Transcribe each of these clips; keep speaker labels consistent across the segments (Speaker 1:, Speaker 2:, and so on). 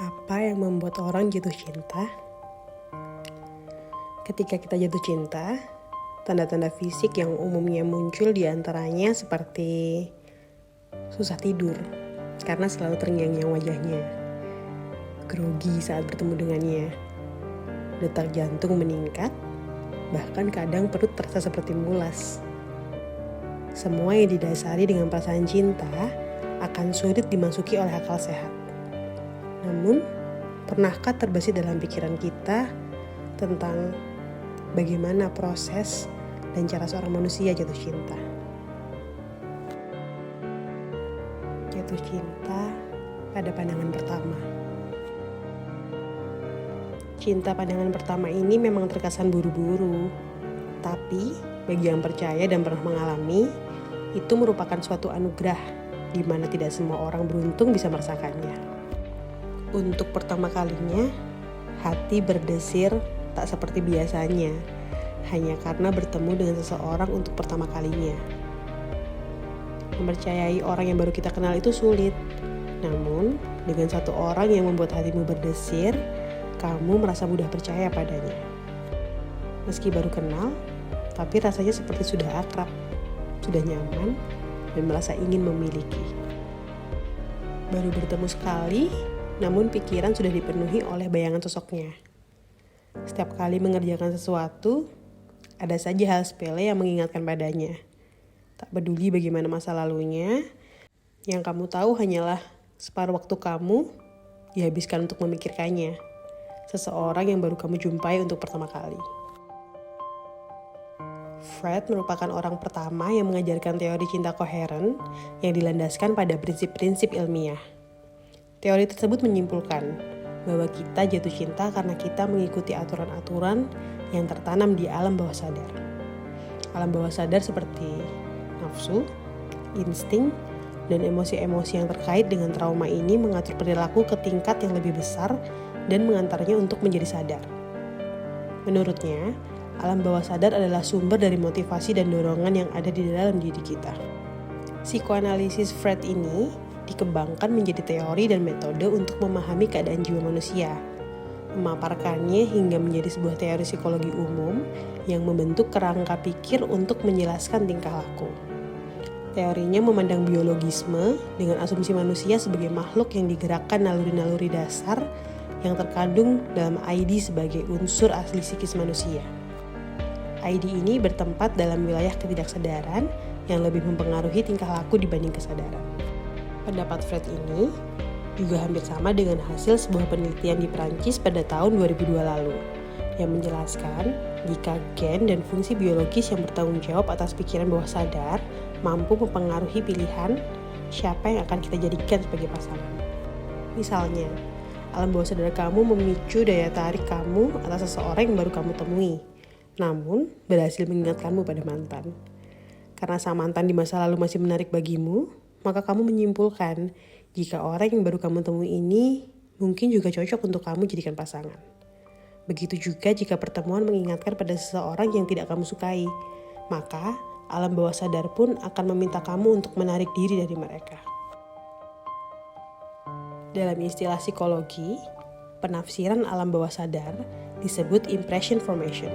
Speaker 1: Apa yang membuat orang jatuh cinta? Ketika kita jatuh cinta, tanda-tanda fisik yang umumnya muncul diantaranya seperti susah tidur karena selalu terngiang-ngiang wajahnya, grogi saat bertemu dengannya, detak jantung meningkat, bahkan kadang perut terasa seperti mulas. Semua yang didasari dengan perasaan cinta akan sulit dimasuki oleh akal sehat. Namun, pernahkah terbesit dalam pikiran kita tentang bagaimana proses dan cara seorang manusia jatuh cinta? Jatuh cinta pada pandangan pertama. Cinta pandangan pertama ini memang terkesan buru-buru, tapi bagi yang percaya dan pernah mengalami, itu merupakan suatu anugerah di mana tidak semua orang beruntung bisa merasakannya. Untuk pertama kalinya, hati berdesir tak seperti biasanya, hanya karena bertemu dengan seseorang untuk pertama kalinya. Mempercayai orang yang baru kita kenal itu sulit, namun dengan satu orang yang membuat hatimu berdesir, kamu merasa mudah percaya padanya. Meski baru kenal, tapi rasanya seperti sudah akrab, sudah nyaman, dan merasa ingin memiliki. Baru bertemu sekali, namun pikiran sudah dipenuhi oleh bayangan sosoknya. Setiap kali mengerjakan sesuatu, ada saja hal sepele yang mengingatkan padanya. Tak peduli bagaimana masa lalunya, yang kamu tahu hanyalah separuh waktu kamu dihabiskan untuk memikirkannya. Seseorang yang baru kamu jumpai untuk pertama kali. Freud merupakan orang pertama yang mengajarkan teori cinta koheren yang dilandaskan pada prinsip-prinsip ilmiah. Teori tersebut menyimpulkan bahwa kita jatuh cinta karena kita mengikuti aturan-aturan yang tertanam di alam bawah sadar. Alam bawah sadar seperti nafsu, insting, dan emosi-emosi yang terkait dengan trauma ini mengatur perilaku ke tingkat yang lebih besar dan mengantarnya untuk menjadi sadar. Menurutnya, alam bawah sadar adalah sumber dari motivasi dan dorongan yang ada di dalam diri kita. Psikoanalisis Freud ini dikembangkan menjadi teori dan metode untuk memahami keadaan jiwa manusia, memaparkannya hingga menjadi sebuah teori psikologi umum yang membentuk kerangka pikir untuk menjelaskan tingkah laku. Teorinya memandang biologisme dengan asumsi manusia sebagai makhluk yang digerakkan naluri-naluri dasar yang terkandung dalam ID sebagai unsur asli psikis manusia. ID ini bertempat dalam wilayah ketidaksadaran yang lebih mempengaruhi tingkah laku dibanding kesadaran. Pendapat Freud ini juga hampir sama dengan hasil sebuah penelitian di Prancis pada tahun 2002 lalu yang menjelaskan jika gen dan fungsi biologis yang bertanggung jawab atas pikiran bawah sadar mampu mempengaruhi pilihan siapa yang akan kita jadikan sebagai pasangan. Misalnya, alam bawah sadar kamu memicu daya tarik kamu atas seseorang yang baru kamu temui, namun berhasil mengingatkanmu pada mantan. Karena sang mantan di masa lalu masih menarik bagimu, maka kamu menyimpulkan jika orang yang baru kamu temui ini mungkin juga cocok untuk kamu jadikan pasangan. Begitu juga jika pertemuan mengingatkan pada seseorang yang tidak kamu sukai, maka alam bawah sadar pun akan meminta kamu untuk menarik diri dari mereka. Dalam istilah psikologi, penafsiran alam bawah sadar disebut impression formation.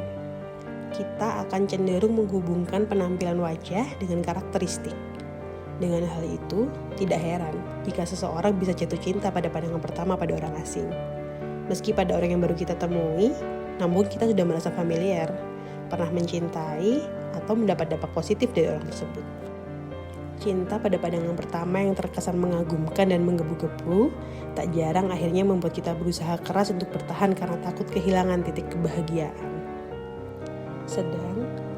Speaker 1: Kita akan cenderung menghubungkan penampilan wajah dengan karakteristik. Dengan hal itu, tidak heran jika seseorang bisa jatuh cinta pada pandangan pertama pada orang asing. Meski pada orang yang baru kita temui, namun kita sudah merasa familiar, pernah mencintai, atau mendapat dampak positif dari orang tersebut. Cinta pada pandangan pertama yang terkesan mengagumkan dan menggebu-gebu, tak jarang akhirnya membuat kita berusaha keras untuk bertahan karena takut kehilangan titik kebahagiaan. Sedang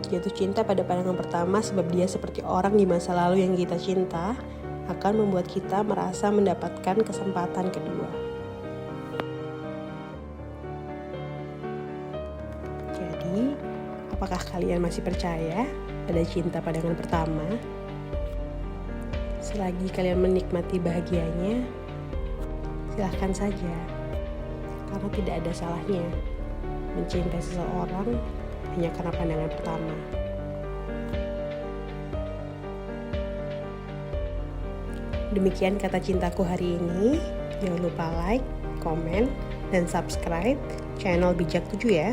Speaker 1: jatuh cinta pada pandangan pertama sebab dia seperti orang di masa lalu yang kita cinta akan membuat kita merasa mendapatkan kesempatan kedua. Jadi, apakah kalian masih percaya pada cinta pandangan pertama? Selagi kalian menikmati bahagianya, silahkan saja. Karena tidak ada salahnya mencintai seseorang hanya karena pandangan pertama. Demikian kata cintaku hari ini. Jangan lupa like, komen, dan subscribe channel Bijak 7 ya.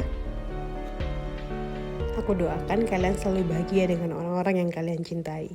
Speaker 1: Aku doakan kalian selalu bahagia dengan orang-orang yang kalian cintai.